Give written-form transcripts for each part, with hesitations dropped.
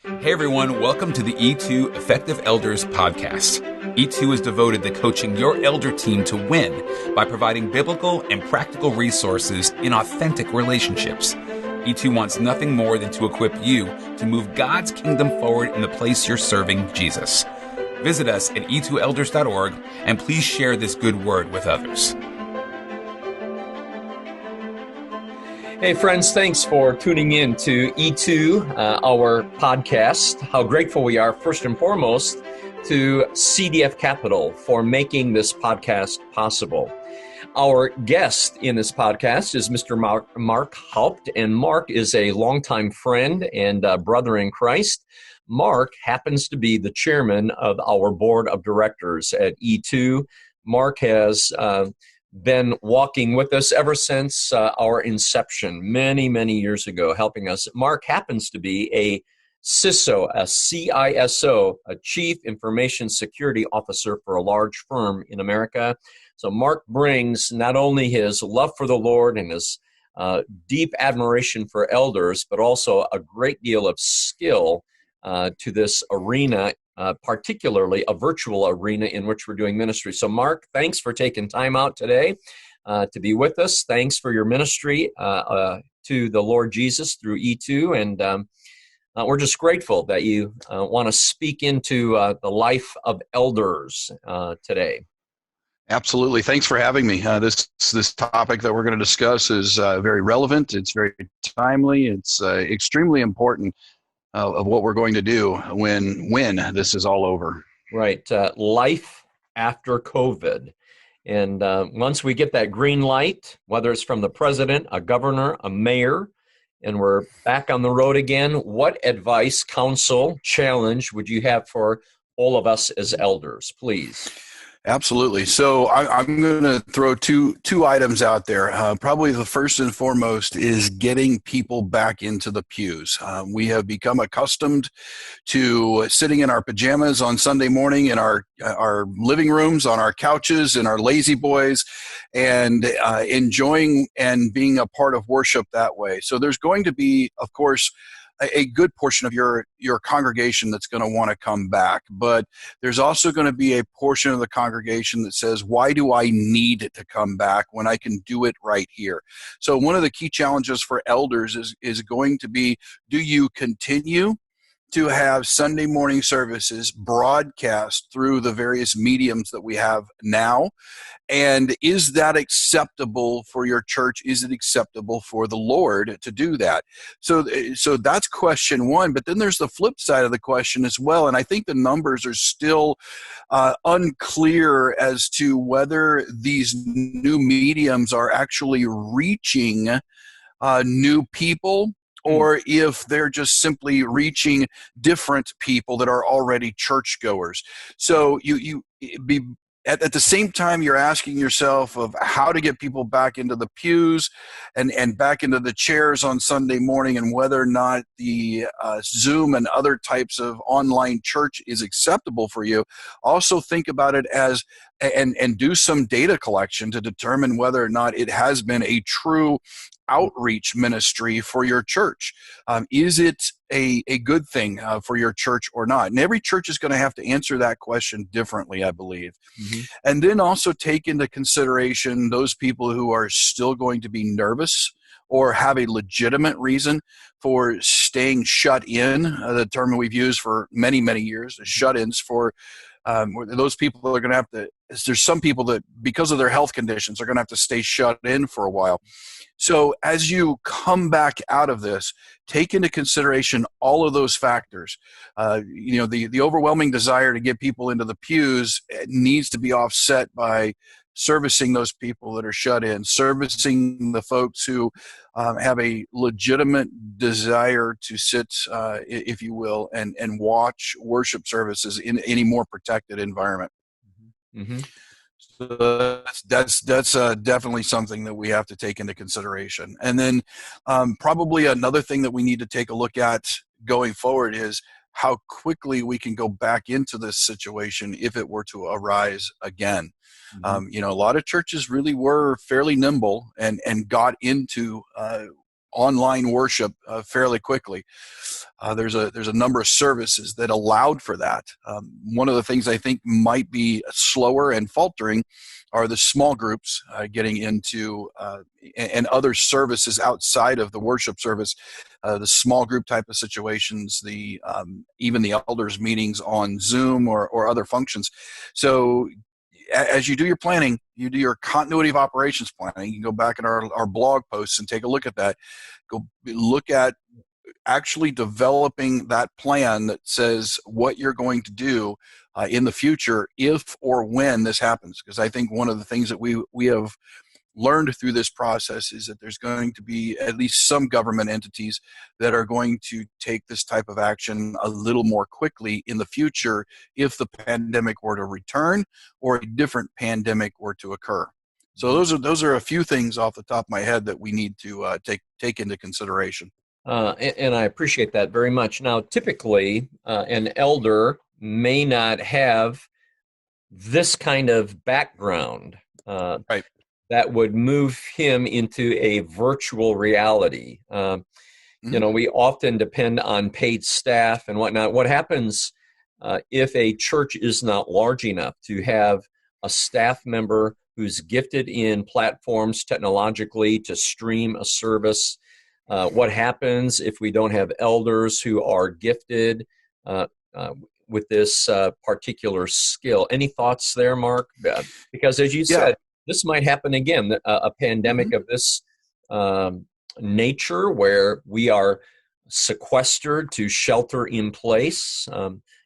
Hey everyone, welcome to the E2 Effective Elders podcast. E2 is devoted to coaching your elder team to win by providing biblical and practical resources in authentic relationships. E2 wants nothing more than to equip you to move God's kingdom forward in the place you're serving Jesus. Visit us at e2elders.org and please share this good word with others. Hey friends, thanks for tuning in to E2, our podcast. How grateful we are, first and foremost, to CDF Capital for making this podcast possible. Our guest in this podcast is Mr. Mark Houpt, and Mark is a longtime friend and brother in Christ. Mark happens to be the chairman of our board of directors at E2. Mark has been walking with us ever since our inception many years ago, helping us. Mark happens to be a CISO, a CISO, a Chief Information Security Officer for a large firm in America. So Mark brings not only his love for the Lord and his deep admiration for elders, but also a great deal of skill to this arena, particularly a virtual arena in which we're doing ministry. So Mark, thanks for taking time out today to be with us. Thanks for your ministry to the Lord Jesus through E2. And we're just grateful that you want to speak into the life of elders today. Absolutely. Thanks for having me. This topic that we're going to discuss is very relevant. It's very timely. It's extremely important of what we're going to do when this is all over. Right. Life after COVID. And once we get that green light, whether it's from the president, a governor, a mayor, and we're back on the road again, what advice, counsel, challenge would you have for all of us as elders, please? Absolutely. So I'm going to throw two items out there. Probably the first and foremost is getting people back into the pews. We have become accustomed to sitting in our pajamas on Sunday morning in our living rooms, on our couches, in our lazy boys, and enjoying and being a part of worship that way. So there's going to be, of course, a good portion of your congregation that's going to want to come back. But there's also going to be a portion of the congregation that says, why do I need to come back when I can do it right here? So one of the key challenges for elders is going to be, do you continue to have Sunday morning services broadcast through the various mediums that we have now? And is that acceptable for your church? Is it acceptable for the Lord to do that? So that's question one. But then there's the flip side of the question as well. And I think the numbers are still unclear as to whether these new mediums are actually reaching new people, or if they're just simply reaching different people that are already churchgoers. So at the same time, you're asking yourself of how to get people back into the pews and back into the chairs on Sunday morning, and whether or not the Zoom and other types of online church is acceptable for you. Also think about it as and do some data collection to determine whether or not it has been a true outreach ministry for your church. Is it a good thing for your church or not? And every church is going to have to answer that question differently, I believe. Mm-hmm. And then also take into consideration those people who are still going to be nervous or have a legitimate reason for staying shut in, the term we've used for many years, shut-ins for those people are going to have to, there's some people that because of their health conditions are going to have to stay shut in for a while. So as you come back out of this, take into consideration all of those factors. The overwhelming desire to get people into the pews needs to be offset by servicing those people that are shut in, servicing the folks who have a legitimate desire to sit, if you will, and watch worship services in any more protected environment. Mm-hmm. So that's definitely something that we have to take into consideration. And then probably another thing that we need to take a look at going forward is how quickly we can go back into this situation if it were to arise again. Mm-hmm. A lot of churches really were fairly nimble and got into online worship fairly quickly. There's a number of services that allowed for that. One of the things I think might be slower and faltering are the small groups getting into and other services outside of the worship service, the small group type of situations, the even the elders meetings on Zoom or other functions. So as you do your planning, you do your continuity of operations planning. You can go back in our blog posts and take a look at that. Go look at actually developing that plan that says what you're going to do in the future if or when this happens. Because I think one of the things that we have learned through this process is that there's going to be at least some government entities that are going to take this type of action a little more quickly in the future if the pandemic were to return or a different pandemic were to occur. So those are a few things off the top of my head that we need to take into consideration. And I appreciate that very much. Now, typically, an elder may not have this kind of background. Right. That would move him into a virtual reality. We often depend on paid staff and whatnot. What happens if a church is not large enough to have a staff member who's gifted in platforms technologically to stream a service? What happens if we don't have elders who are gifted with this particular skill? Any thoughts there, Mark? Because as you said, this might happen again, a pandemic of this nature where we are sequestered to shelter in place.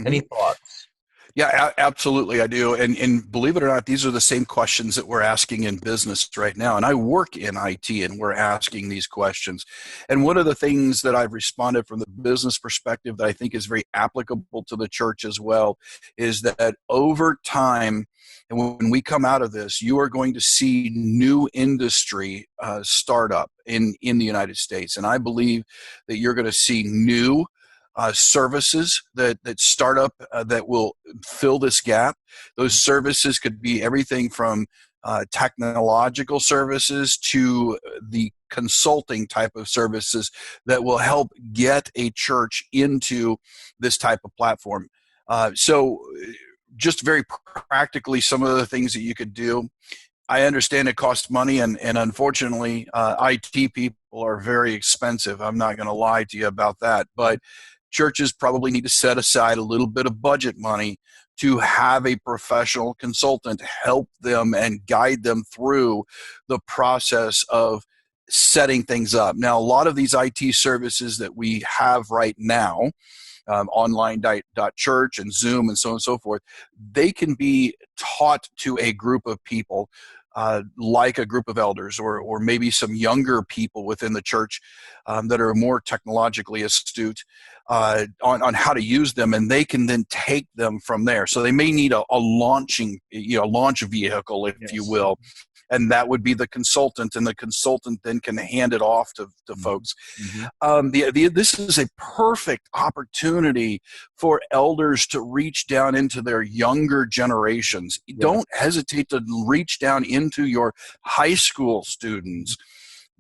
Any thoughts? Yeah, absolutely, I do. And believe it or not, these are the same questions that we're asking in business right now. And I work in IT, and we're asking these questions. And one of the things that I've responded from the business perspective that I think is very applicable to the church as well is that over time, and when we come out of this, you are going to see new industry start up in the United States. And I believe that you're going to see new services that start up that will fill this gap. Those services could be everything from technological services to the consulting type of services that will help get a church into this type of platform. So just very practically, some of the things that you could do. I understand it costs money, and unfortunately, IT people are very expensive. I'm not going to lie to you about that. But churches probably need to set aside a little bit of budget money to have a professional consultant help them and guide them through the process of setting things up. Now, a lot of these IT services that we have right now, online.church and Zoom and so on and so forth, they can be taught to a group of people, like a group of elders or maybe some younger people within the church that are more technologically astute on how to use them, and they can then take them from there. So they may need a launch vehicle, if you will. And that would be the consultant, and the consultant then can hand it off to folks. This is a perfect opportunity for elders to reach down into their younger generations. Don't hesitate to reach down into your high school students.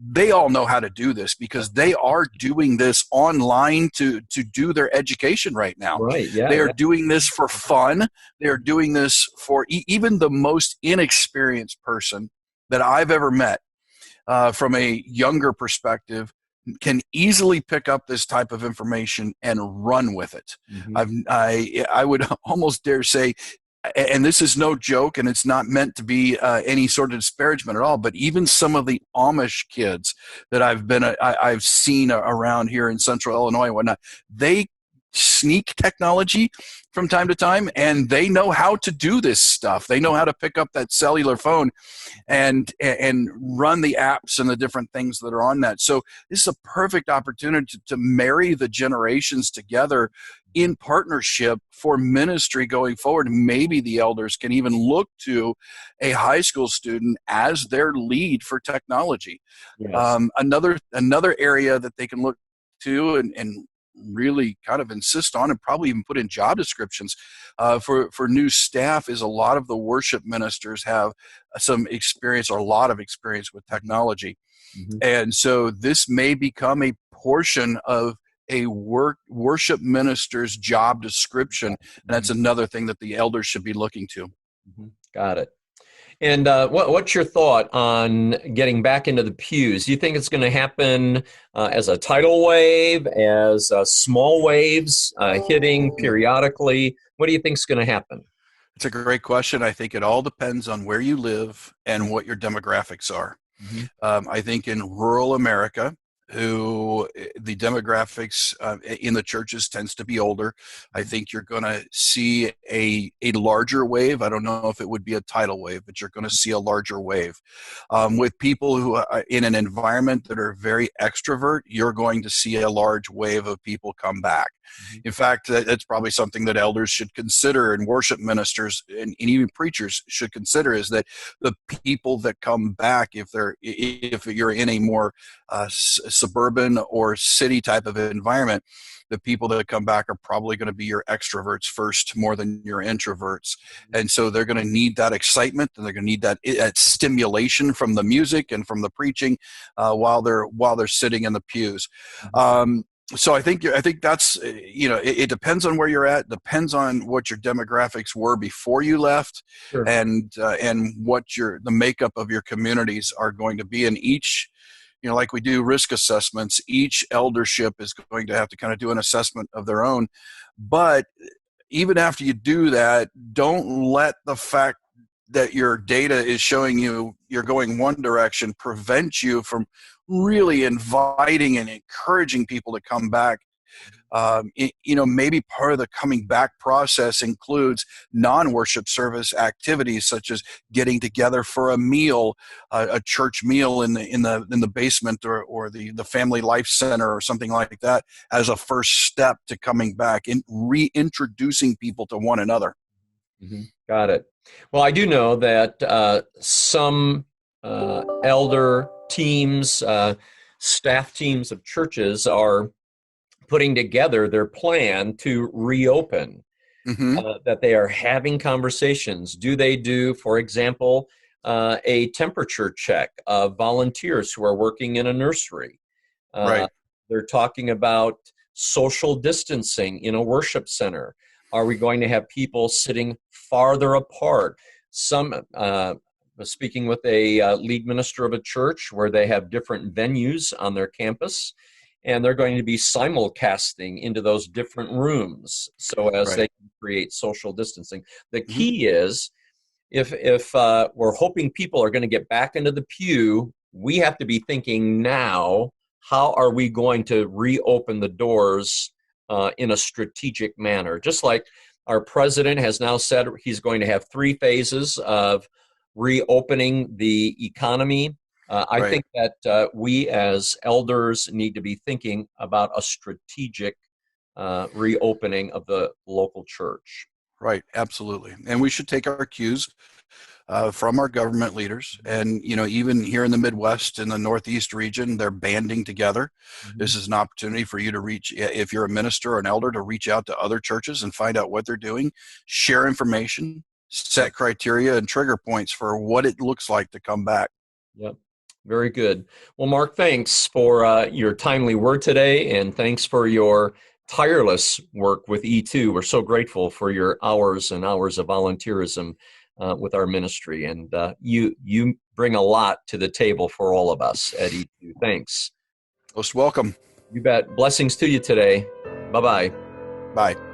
They all know how to do this because they are doing this online to do their education right now. Right, yeah. They are doing this for fun. They are doing this for even the most inexperienced person that I've ever met from a younger perspective can easily pick up this type of information and run with it. I would almost dare say, and this is no joke, and it's not meant to be any sort of disparagement at all, but even some of the Amish kids that I've seen around here in central Illinois and whatnot, they sneak technology from time to time, and they know how to do this stuff. They know how to pick up that cellular phone and run the apps and the different things that are on that. So this is a perfect opportunity to marry the generations together in partnership for ministry going forward. Maybe the elders can even look to a high school student as their lead for technology. Another area that they can look to, and really kind of insist on and probably even put in job descriptions for new staff is a lot of the worship ministers have some experience or a lot of experience with technology. Mm-hmm. And so this may become a portion of a worship minister's job description. And that's another thing that the elders should be looking to. Mm-hmm. Got it. And what's your thought on getting back into the pews? Do you think it's going to happen as a tidal wave, as small waves hitting periodically? What do you think is going to happen? It's a great question. I think it all depends on where you live and what your demographics are. Mm-hmm. I think in rural America, who the demographics in the churches tends to be older, I think you're going to see a larger wave. I don't know if it would be a tidal wave, but you're going to see a larger wave. With people who are in an environment that are very extrovert, you're going to see a large wave of people come back. Mm-hmm. In fact, that's probably something that elders should consider, and worship ministers and even preachers should consider, is that the people that come back, if you're in a more suburban or city type of environment, the people that come back are probably going to be your extroverts first more than your introverts. And so they're going to need that excitement, and they're going to need that stimulation from the music and from the preaching while they're sitting in the pews. So I think that's, it depends on where you're at, depends on what your demographics were before you left. Sure. and what the makeup of your communities are going to be. In each, like we do risk assessments, each eldership is going to have to kind of do an assessment of their own. But even after you do that, don't let the fact that your data is showing you you're going one direction prevent you from really inviting and encouraging people to come back. Maybe part of the coming back process includes non-worship service activities, such as getting together for a meal, a church meal in the basement or the family life center or something like that, as a first step to coming back and reintroducing people to one another. Mm-hmm. Got it. Well, I do know that some elder teams, staff teams of churches are putting together their plan to reopen, mm-hmm. That they are having conversations. Do they do, for example, a temperature check of volunteers who are working in a nursery? Right. They're talking about social distancing in a worship center. Are we going to have people sitting farther apart? Speaking with a lead minister of a church where they have different venues on their campus, and they're going to be simulcasting into those different rooms so as right. they can create social distancing. The key is, if we're hoping people are going to get back into the pew, we have to be thinking now, how are we going to reopen the doors in a strategic manner? Just like our president has now said he's going to have 3 phases of reopening the economy. I think that we as elders need to be thinking about a strategic reopening of the local church. Right, absolutely. And we should take our cues from our government leaders. And, even here in the Midwest, in the Northeast region, they're banding together. Mm-hmm. This is an opportunity for you to reach, if you're a minister or an elder, to reach out to other churches and find out what they're doing, share information, set criteria and trigger points for what it looks like to come back. Yep. Very good. Well, Mark, thanks for your timely word today, and thanks for your tireless work with E2. We're so grateful for your hours and hours of volunteerism with our ministry, and you bring a lot to the table for all of us at E2. Thanks. Most welcome. You bet. Blessings to you today. Bye-bye. Bye.